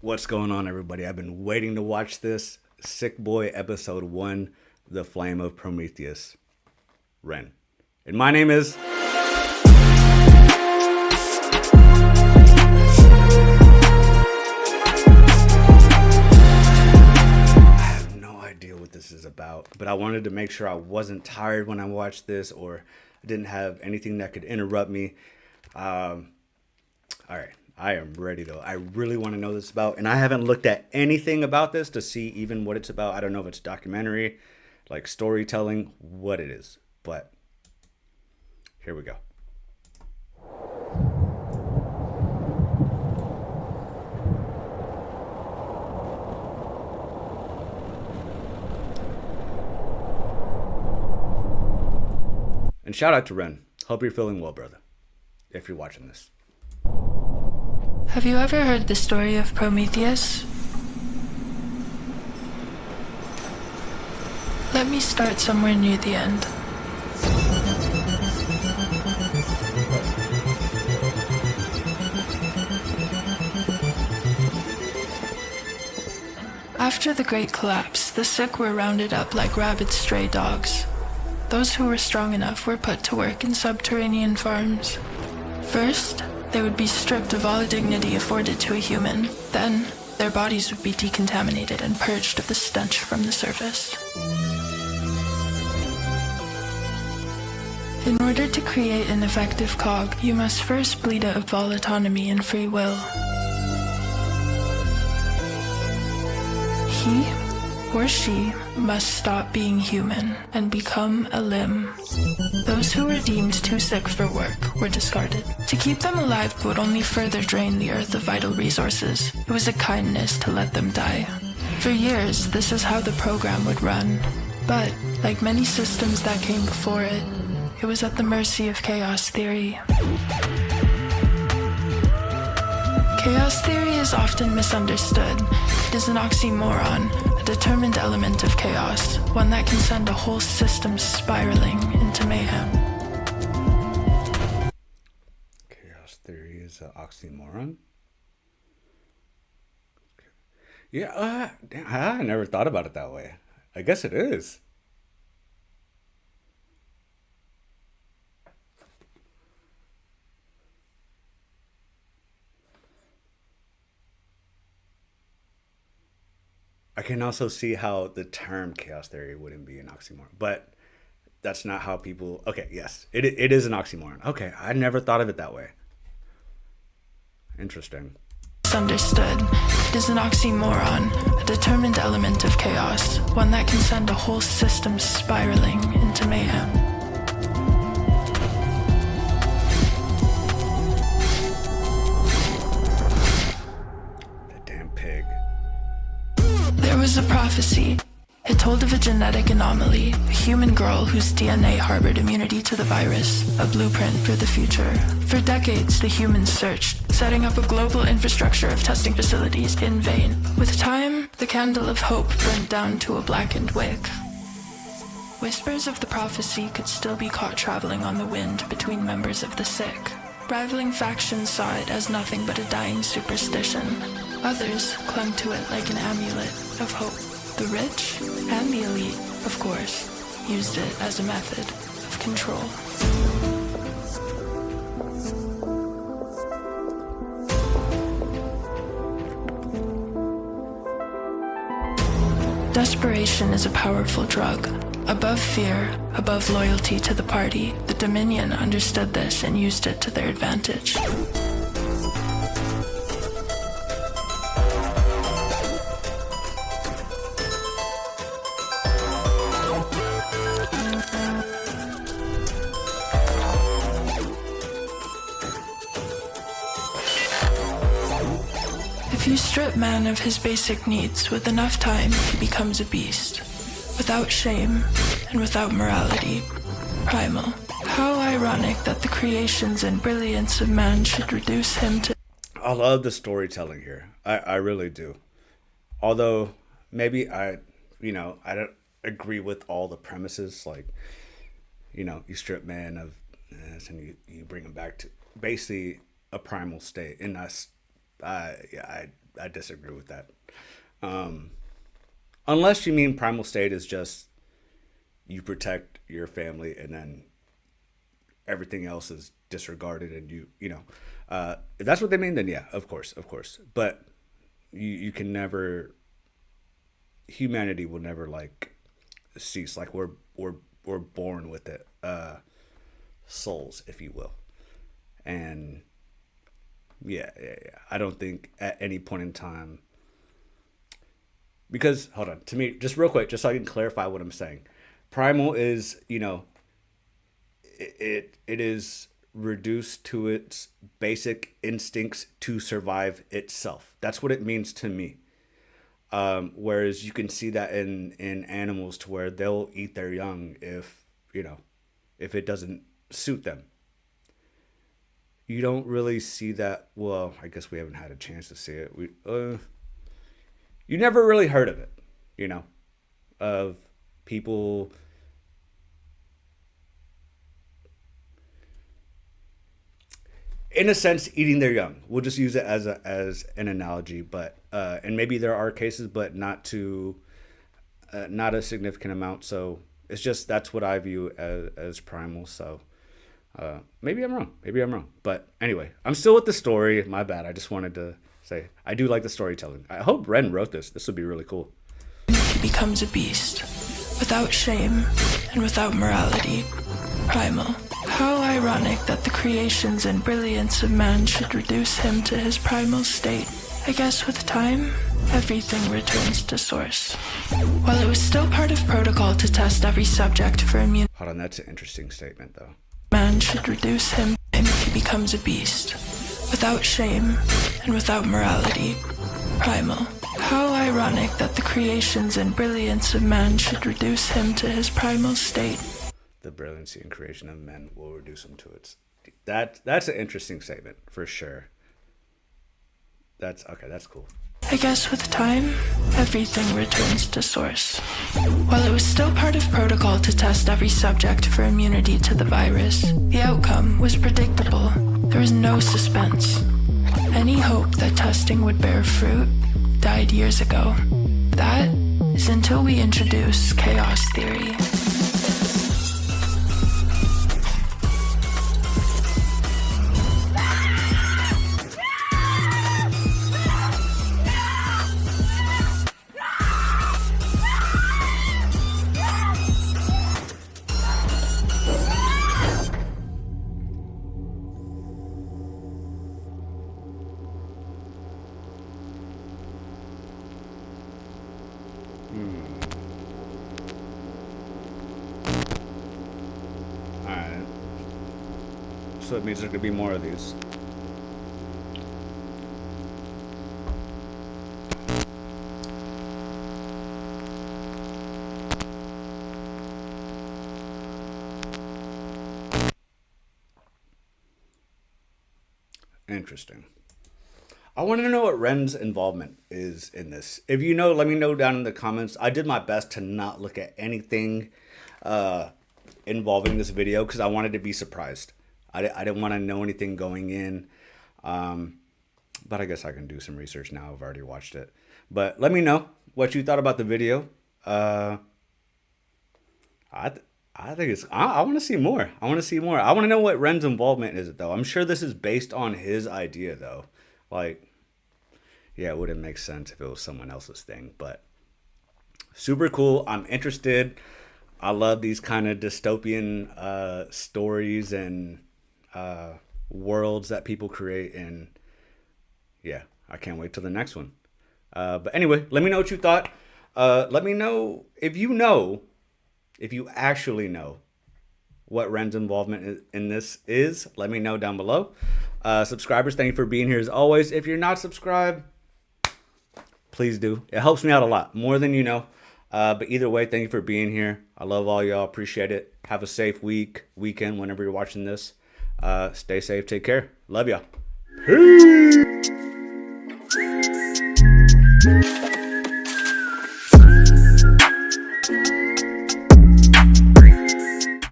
What's going on, everybody? I've been waiting to watch this. Sick Boy Episode 1, The Flame of Prometheus. Ren. And my name is... I have no idea what this is about, but I wanted to make sure I wasn't tired when I watched this or I didn't have anything that could interrupt me. All right. I am ready, though. I really want to know this about, and I haven't looked at anything about this to see even what it's about. I don't know if it's documentary, like storytelling, what it is, but here we go. And shout out to Ren. Hope you're feeling well, brother, if you're watching this. Have you ever heard the story of Prometheus? Let me start somewhere near the end. After the Great Collapse, the sick were rounded up like rabid stray dogs. Those who were strong enough were put to work in subterranean farms. First, they would be stripped of all dignity afforded to a human. Then, their bodies would be decontaminated and purged of the stench from the surface. In order to create an effective cog, you must first bleed out of all autonomy and free will. He or she must stop being human and become a limb. Those who were deemed too sick for work were discarded. To keep them alive would only further drain the earth of vital resources. It was a kindness to let them die. For years, this is how the program would run. But, like many systems that came before it, it was at the mercy of chaos theory. Chaos theory is often misunderstood. It is an oxymoron, a determined element of chaos, one that can send a whole system spiraling into mayhem. Chaos theory is an oxymoron? Yeah, I never thought about it that way. I guess it is. I can also see how the term chaos theory wouldn't be an oxymoron, but that's not how people... Okay, yes, it is an oxymoron. Okay, I never thought of it that way. Interesting. Misunderstood. It is an oxymoron, a determined element of chaos, one that can send a whole system spiraling into mayhem. That damn pig. There was a prophecy. It told of a genetic anomaly, a human girl whose DNA harbored immunity to the virus, a blueprint for the future. For decades, the humans searched, setting up a global infrastructure of testing facilities in vain. With time, the candle of hope burnt down to a blackened wick. Whispers of the prophecy could still be caught traveling on the wind between members of the sick. Rivaling factions saw it as nothing but a dying superstition. Others clung to it like an amulet of hope. The rich and the elite, of course, used it as a method of control. Desperation is a powerful drug. Above fear, above loyalty to the party, the Dominion understood this and used it to their advantage. If you strip man of his basic needs, with enough time, he becomes a beast. Without shame and without morality. Primal. How ironic that the creations and brilliance of man should reduce him to... I love the storytelling here. I really do. Although, maybe I don't agree with all the premises. Like, you strip man of this and you bring him back to basically a primal state. And I I disagree with that. Unless you mean primal state is just you protect your family and then everything else is disregarded, and if that's what they mean, then yeah, of course. But you can never, humanity will never like cease. Like we're born with it, souls, if you will, and yeah. I don't think at any point in time, because hold on, to me, just real quick, just so I can clarify what I'm saying. Primal is, it is reduced to its basic instincts to survive itself. That's what it means to me. Whereas you can see that in animals, to where they'll eat their young if it doesn't suit them. You don't really see that. Well, I guess we haven't had a chance to see it. You never really heard of it, of people in a sense eating their young. We'll just use it as an analogy, but and maybe there are cases, but not a significant amount. So it's just, that's what I view as primal. So maybe I'm wrong, but anyway, I'm still with the story. My bad. I just wanted to say I do like the storytelling. I hope Ren wrote this. This would be really cool. He becomes a beast, without shame and without morality. Primal. How ironic that the creations and brilliance of man should reduce him to his primal state. I guess with time, everything returns to source. While it was still part of protocol to test every subject for immunity, Hold on, that's an interesting statement, though. man should reduce him, and he becomes a beast, without shame and without morality. Primal. How ironic that the creations and brilliance of man should reduce him to his primal state. The brilliancy and creation of men will reduce him to its. That's an interesting statement for sure. That's cool. I guess with time, everything returns to source. While it was still part of protocol to test every subject for immunity to the virus, the outcome was predictable. There was no suspense. Any hope that testing would bear fruit died years ago. That is until we introduce chaos theory. Alright. So it means there could be more of these. Interesting. I want to know what Ren's involvement is in this. If you know, let me know down in the comments. I did my best to not look at anything involving this video because I wanted to be surprised. I didn't want to know anything going in. But I guess I can do some research now. I've already watched it. But let me know what you thought about the video. I think it's. I want to see more. I want to know what Ren's involvement is, though. I'm sure this is based on his idea, though. Like, yeah, it wouldn't make sense if it was someone else's thing. But super cool. I'm interested. I love these kind of dystopian stories and worlds that people create. And yeah, I can't wait till the next one. But anyway, let me know what you thought. Let me know if you actually know what Ren's involvement in this is. Let me know down below. Subscribers, thank you for being here as always. If you're not subscribed, please do. It helps me out a lot, more than you know. But either way, thank you for being here. I love all y'all. Appreciate it. Have a safe weekend, whenever you're watching this. Stay safe. Take care. Love y'all. Peace.